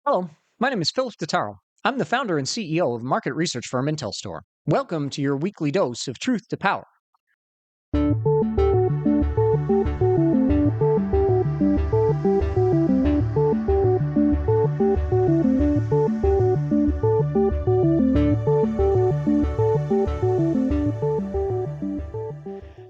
Hello, my name is Philip Totaro. I'm the founder and CEO of market research firm IntelStor. Welcome to your weekly dose of truth to power.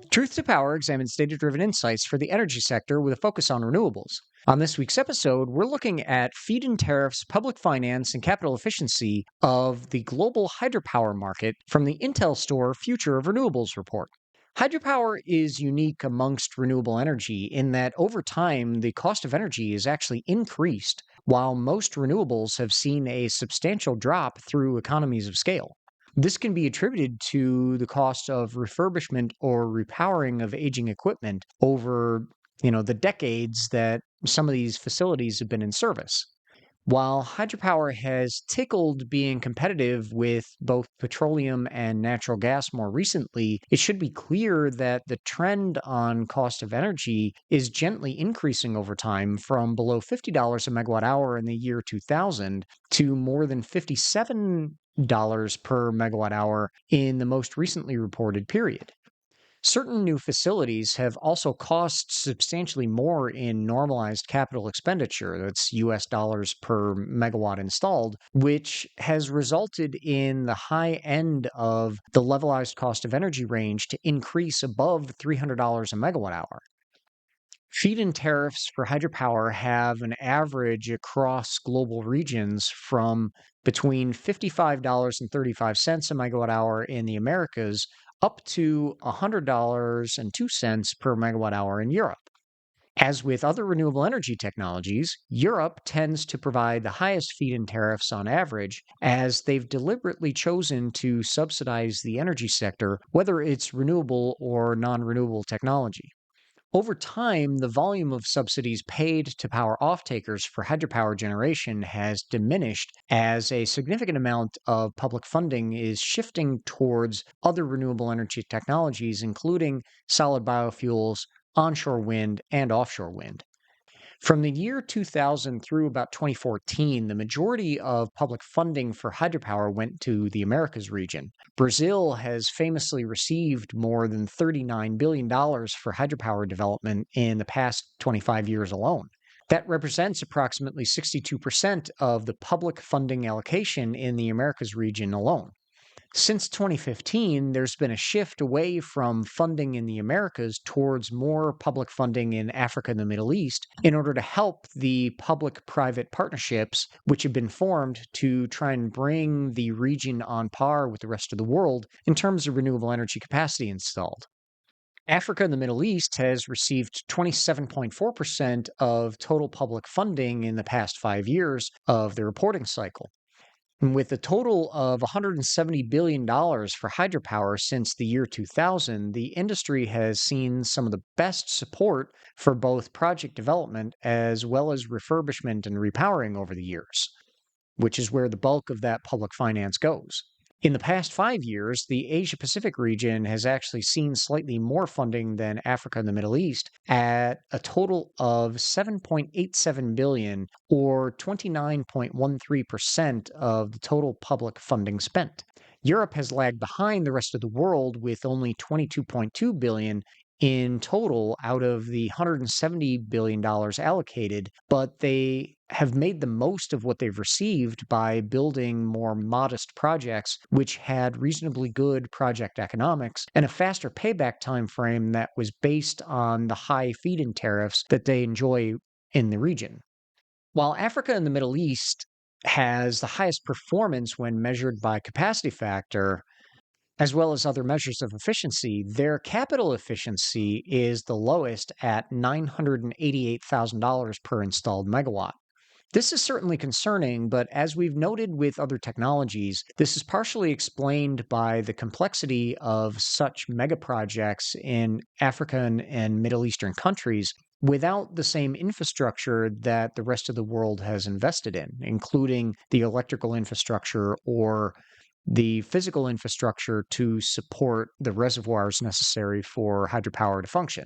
Truth to Power examines data driven insights for the energy sector with a focus on renewables. On this week's episode, we're looking at feed in tariffs, public finance, and capital efficiency of the global hydropower market from the IntelStor Future of Renewables report. Hydropower is unique amongst renewable energy in that over time, the cost of energy is actually increased, while most renewables have seen a substantial drop through economies of scale. This can be attributed to the cost of refurbishment or repowering of aging equipment over, the decades that some of these facilities have been in service. While hydropower has tickled being competitive with both petroleum and natural gas more recently, it should be clear that the trend on cost of energy is gently increasing over time from below $50 a megawatt hour in the year 2000 to more than $57 per megawatt hour in the most recently reported period. Certain new facilities have also cost substantially more in normalized capital expenditure, that's US dollars per megawatt installed, which has resulted in the high end of the levelized cost of energy range to increase above $300 a megawatt hour. Feed-in tariffs for hydropower have an average across global regions from between $55.35 a megawatt hour in the Americas up to $100.02 per megawatt hour in Europe. As with other renewable energy technologies, Europe tends to provide the highest feed-in tariffs on average, as they've deliberately chosen to subsidize the energy sector, whether it's renewable or non-renewable technology. Over time, the volume of subsidies paid to power offtakers for hydropower generation has diminished as a significant amount of public funding is shifting towards other renewable energy technologies, including solid biofuels, onshore wind, and offshore wind. From the year 2000 through about 2014, the majority of public funding for hydropower went to the Americas region. Brazil has famously received more than $39 billion for hydropower development in the past 25 years alone. That represents approximately 62% of the public funding allocation in the Americas region alone. Since 2015, there's been a shift away from funding in the Americas towards more public funding in Africa and the Middle East in order to help the public private partnerships, which have been formed to try and bring the region on par with the rest of the world in terms of renewable energy capacity installed. Africa and the Middle East has received 27.4% of total public funding in the past 5 years of the reporting cycle. And with a total of $170 billion for hydropower since the year 2000, the industry has seen some of the best support for both project development as well as refurbishment and repowering over the years, which is where the bulk of that public finance goes. In the past 5 years, the Asia Pacific region has actually seen slightly more funding than Africa and the Middle East at a total of $7.87 billion, or 29.13% of the total public funding spent. Europe has lagged behind the rest of the world with only $22.2 billion in total out of the $170 billion allocated, but they have made the most of what they've received by building more modest projects which had reasonably good project economics and a faster payback time frame that was based on the high feed-in tariffs that they enjoy in the region. While Africa and the Middle East has the highest performance when measured by capacity factor, as well as other measures of efficiency, their capital efficiency is the lowest at $988,000 per installed megawatt. This is certainly concerning, but as we've noted with other technologies, this is partially explained by the complexity of such mega projects in African and Middle Eastern countries without the same infrastructure that the rest of the world has invested in, including the electrical infrastructure or the physical infrastructure to support the reservoirs necessary for hydropower to function.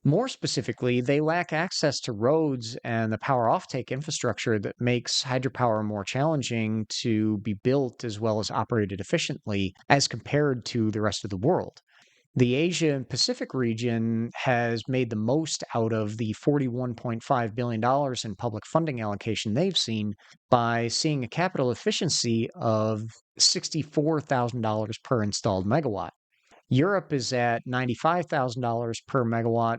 More specifically, they lack access to roads and the power offtake infrastructure that makes hydropower more challenging to be built as well as operated efficiently as compared to the rest of the world. The Asia and Pacific region has made the most out of the $41.5 billion in public funding allocation they've seen by seeing a capital efficiency of $64,000 per installed megawatt. Europe is at $95,000 per megawatt,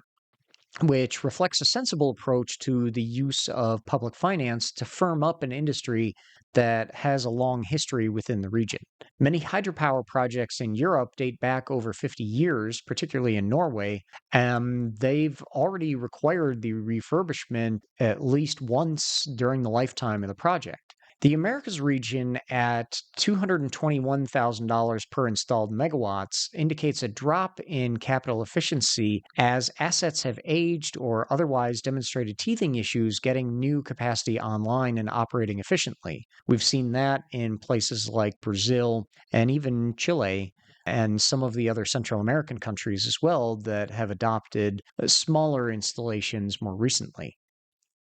which reflects a sensible approach to the use of public finance to firm up an industry that has a long history within the region. Many hydropower projects in Europe date back over 50 years, particularly in Norway, and they've already required the refurbishment at least once during the lifetime of the project. The Americas region at $221,000 per installed megawatts indicates a drop in capital efficiency as assets have aged or otherwise demonstrated teething issues getting new capacity online and operating efficiently. We've seen that in places like Brazil and even Chile and some of the other Central American countries as well that have adopted smaller installations more recently.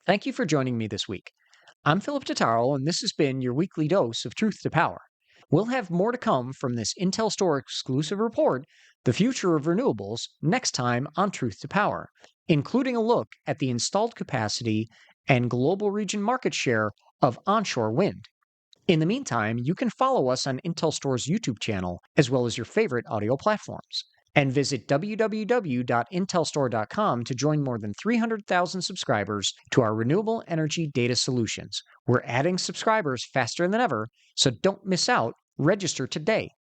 Thank you for joining me this week. I'm Philip Totaro, and this has been your weekly dose of Truth to Power. We'll have more to come from this IntelStor exclusive report, The Future of Renewables, next time on Truth to Power, including a look at the installed capacity and global region market share of onshore wind. In the meantime, you can follow us on IntelStor's YouTube channel, as well as your favorite audio platforms. And visit www.intelstor.com to join more than 300,000 subscribers to our renewable energy data solutions. We're adding subscribers faster than ever, so don't miss out. Register today.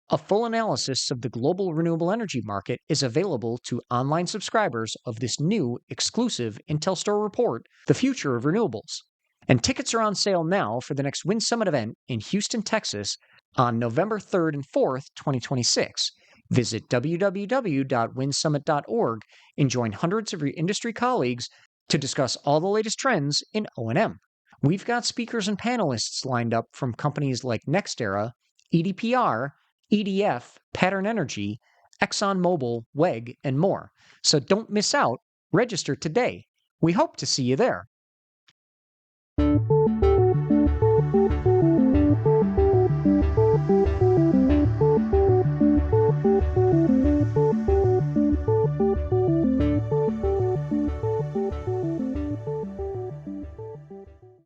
A full analysis of the global renewable energy market is available to online subscribers of this new exclusive IntelStor report, The Future of Renewables. And tickets are on sale now for the next Wind Summit event in Houston, Texas on November 3rd and 4th, 2026. Visit www.windsummit.org and join hundreds of your industry colleagues to discuss all the latest trends in O&M. We've got speakers and panelists lined up from companies like NextEra, EDPR, EDF, Pattern Energy, ExxonMobil, WEG, and more. So don't miss out. Register today. We hope to see you there.